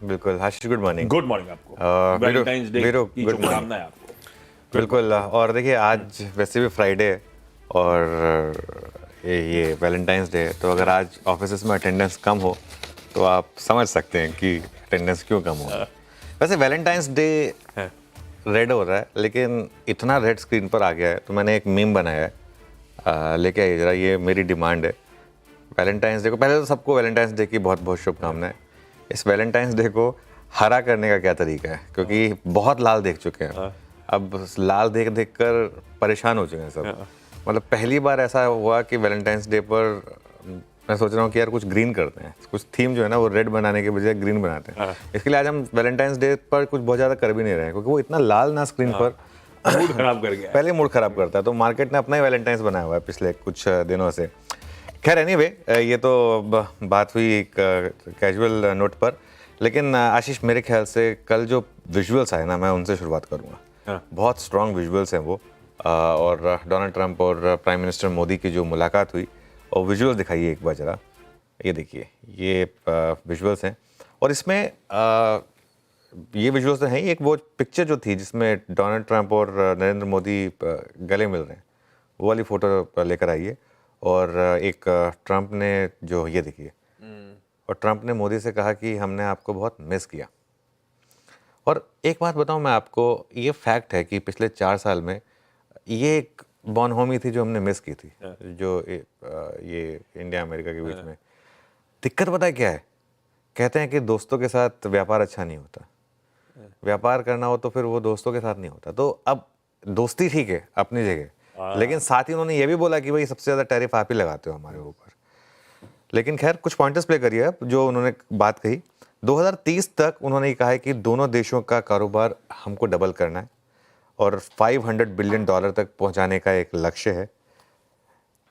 बिल्कुल। आशीष, good morning. Good morning आपको। Valentine's day की शुभकामनाएं आपको। बिल्कुल। और देखिए, आज वैसे भी फ्राइडे है और ये वैलेंटाइंस डे है, तो अगर आज ऑफिस में अटेंडेंस कम हो तो आप समझ सकते हैं कि अटेंडेंस क्यों कम होगी। वैसे वैलेंटाइंस डे रेड हो रहा है, लेकिन इतना रेड स्क्रीन पर आ गया है, तो मैंने एक मीम बनाया है, लेके आइए जरा, ये मेरी डिमांड है। वैलेंटाइंस डे को, पहले तो सबको वैलेंटाइंस डे की बहुत बहुत शुभकामनाएं। इस वैलेंटाइंस डे को हरा करने का क्या तरीका है, क्योंकि बहुत लाल देख चुके हैं, अब लाल देख देख कर परेशान हो चुके हैं सब। मतलब पहली बार ऐसा हुआ कि वैलेंटाइंस डे पर मैं सोच रहा हूँ कि यार कुछ ग्रीन करते हैं, कुछ थीम जो है ना वो रेड बनाने के बजाय ग्रीन बनाते हैं। इसके लिए आज हम वैलेंटाइंस डे पर कुछ बहुत ज़्यादा कर भी नहीं रहे हैं, क्योंकि वो इतना लाल ना स्क्रीन पर मूड खराब कर गया है। पहले मूड खराब करता है। तो मार्केट ने अपना ही वैलेंटाइंस बनाया हुआ है पिछले कुछ दिनों से। खैर एनीवे, ये तो बात हुई एक कैजुअल नोट पर, लेकिन आशीष, मेरे ख्याल से कल जो विजुअल्स आए ना, मैं उनसे शुरुआत करूँगा। बहुत स्ट्रॉन्ग विजुअल्स हैं वो, और डोनाल्ड ट्रंप और प्राइम मिनिस्टर मोदी की जो मुलाकात हुई, और विजुअल्स दिखाइए एक बार ज़रा। ये देखिए, ये विजुअल्स हैं, और इसमें ये विजुअल्स तो हैं ही। एक वो पिक्चर जो थी जिसमें डोनाल्ड ट्रंप और नरेंद्र मोदी गले मिल रहे हैं, वो वाली फ़ोटो लेकर आइए। और एक ट्रंप ने जो, ये देखिए, और ट्रंप ने मोदी से कहा कि हमने आपको बहुत मिस किया। और एक बात बताऊं मैं आपको, ये फैक्ट है कि पिछले 4 साल में ये एक बॉर्न होमी थी जो हमने मिस की थी, जो ये इंडिया अमेरिका के बीच में। दिक्कत पता है क्या है? कहते हैं कि दोस्तों के साथ व्यापार अच्छा नहीं होता, व्यापार करना हो तो फिर वो दोस्तों के साथ नहीं होता। तो अब दोस्ती ठीक है अपनी जगह, लेकिन साथ ही उन्होंने ये भी बोला कि भाई सबसे ज़्यादा टैरिफ आप ही लगाते हो हमारे ऊपर। लेकिन खैर, कुछ पॉइंटर्स प्ले करिए अब जो उन्होंने बात कही। 2030 तक उन्होंने ये कहा है कि दोनों देशों का कारोबार हमको डबल करना है, और $500 बिलियन तक पहुंचाने का एक लक्ष्य है।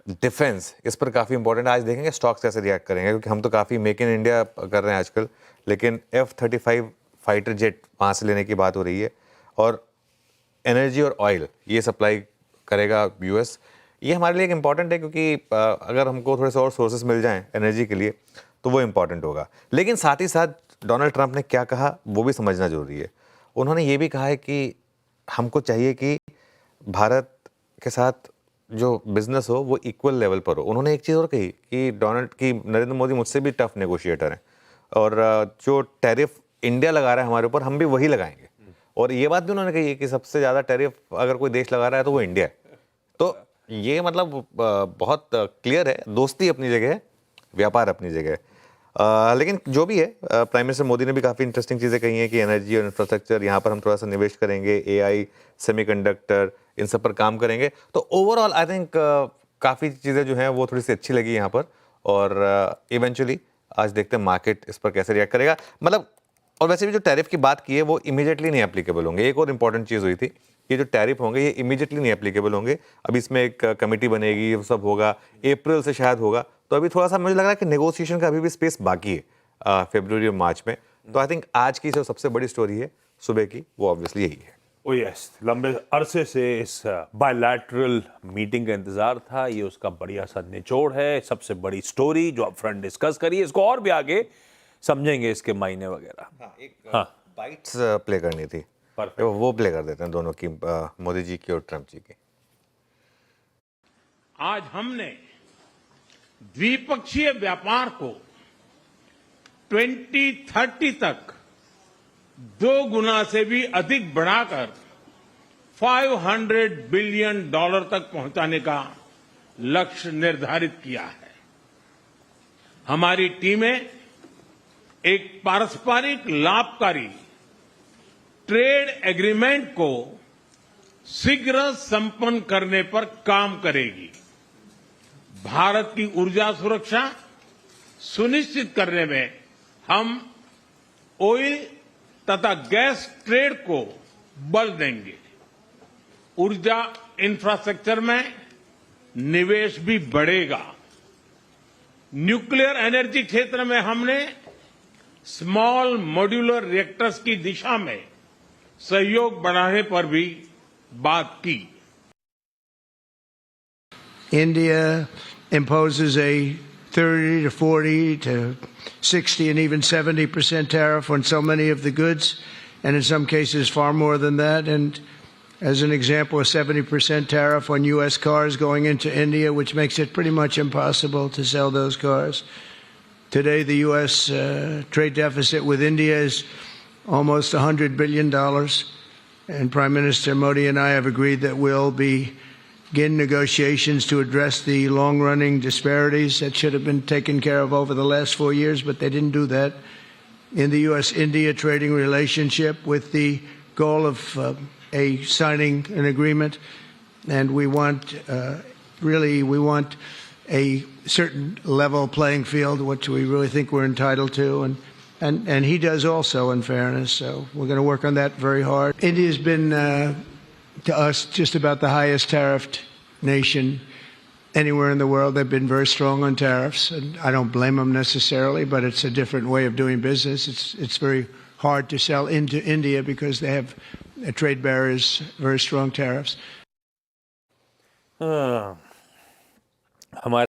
डिफेंस इस पर काफ़ी इंपॉर्टेंट है। आज देखेंगे स्टॉक्स कैसे रिएक्ट करेंगे, क्योंकि हम तो काफ़ी मेक इन इंडिया कर रहे हैं आजकल, लेकिन F-35 फाइटर जेट वहाँ से लेने की बात हो रही है, और एनर्जी और ऑयल ये सप्लाई करेगा यूएस। ये हमारे लिए एक इम्पॉर्टेंट है, क्योंकि अगर हमको थोड़े से और सोर्सेज मिल जाएं एनर्जी के लिए तो वो इम्पॉर्टेंट होगा। लेकिन साथ ही साथ डोनाल्ड ट्रंप ने क्या कहा वो भी समझना जरूरी है। उन्होंने ये भी कहा है कि हमको चाहिए कि भारत के साथ जो बिजनेस हो वो इक्वल लेवल पर हो। उन्होंने एक चीज़ और कही कि नरेंद्र मोदी मुझसे भी टफ नेगोशिएटर हैं, और जो टैरिफ इंडिया लगा रहा है हमारे ऊपर, हम भी वही लगाएंगे। और ये बात भी उन्होंने कही है कि सबसे ज़्यादा टैरिफ अगर कोई देश लगा रहा है तो वो इंडिया है। तो ये मतलब बहुत क्लियर है, दोस्ती अपनी जगह है, व्यापार अपनी जगह है। लेकिन जो भी है, प्राइम मिनिस्टर मोदी ने भी काफ़ी इंटरेस्टिंग चीज़ें कही हैं कि एनर्जी और इंफ्रास्ट्रक्चर, यहाँ पर हम थोड़ा सा निवेश करेंगे, एआई, सेमीकंडक्टर, इन सब पर काम करेंगे। तो ओवरऑल आई थिंक काफ़ी चीज़ें जो हैं वो थोड़ी सी अच्छी लगी यहाँ पर, और इवेंचुअली आज देखते हैं मार्केट इस पर कैसे रिएक्ट करेगा। मतलब, और वैसे भी जो टैरिफ की बात की है वो इमीडिएटली नहीं एप्लीकेबल होंगे। एक और इंपॉर्टेंट चीज़ हुई थी, ये जो टैरिफ होंगे ये इमीडिएटली नहीं एप्लीकेबल होंगे। अभी इसमें एक कमेटी बनेगी, ये सब होगा, अप्रैल से शायद होगा। तो अभी थोड़ा सा मुझे लग रहा है कि नेगोशिएशन का अभी भी स्पेस बाकी है फरवरी और मार्च में। तो आई थिंक आज की जो सबसे बड़ी स्टोरी है सुबह की, वो ऑब्वियसली यही है। ओ यस, लंबे अरसे से इस बायलैटरल मीटिंग का इंतजार था। ये उसका बढ़िया सा निचोड़ है, सबसे बड़ी स्टोरी जो अपफ्रंट डिस्कस करिए। इसको और भी आगे समझेंगे, इसके मायने वगैरह। एक बाइट्स प्ले करनी थी, वो प्ले कर देते हैं दोनों की, मोदी जी की और ट्रंप जी की। आज हमने द्विपक्षीय व्यापार को 2030 तक 2 गुना से भी अधिक बढ़ाकर $500 बिलियन तक पहुंचाने का लक्ष्य निर्धारित किया है। हमारी टीमें एक पारस्परिक लाभकारी ट्रेड एग्रीमेंट को शीघ्र संपन्न करने पर काम करेगी। भारत की ऊर्जा सुरक्षा सुनिश्चित करने में हम ऑयल तथा गैस ट्रेड को बल देंगे। ऊर्जा इंफ्रास्ट्रक्चर में निवेश भी बढ़ेगा। न्यूक्लियर एनर्जी क्षेत्र में हमने स्मॉल मॉड्यूलर रिएक्टर्स की दिशा में सहयोग बढ़ाने पर भी बात की। India imposes a 30 to 40 to 60 and even 70% tariff on so many of the goods, and in some cases far more than that. And as an example, a 70% tariff on U.S. cars going into India, which makes it pretty much impossible to sell those cars. Today, the U.S. Trade deficit with India is almost $100 billion, and Prime Minister Modi and I have agreed that we'll begin negotiations to address the long-running disparities that should have been taken care of over the last 4 years, but they didn't do that, in the U.S.-India trading relationship, with the goal of signing an agreement. And we want, we want a certain level playing field, which we really think we're entitled to, and he does also, in fairness. So we're going to work on that very hard. India's been, to us, just about the highest tariffed nation anywhere in the world. They've been very strong on tariffs, and I don't blame them necessarily, but it's a different way of doing business. It's very hard to sell into India because they have trade barriers, very strong tariffs. हमारे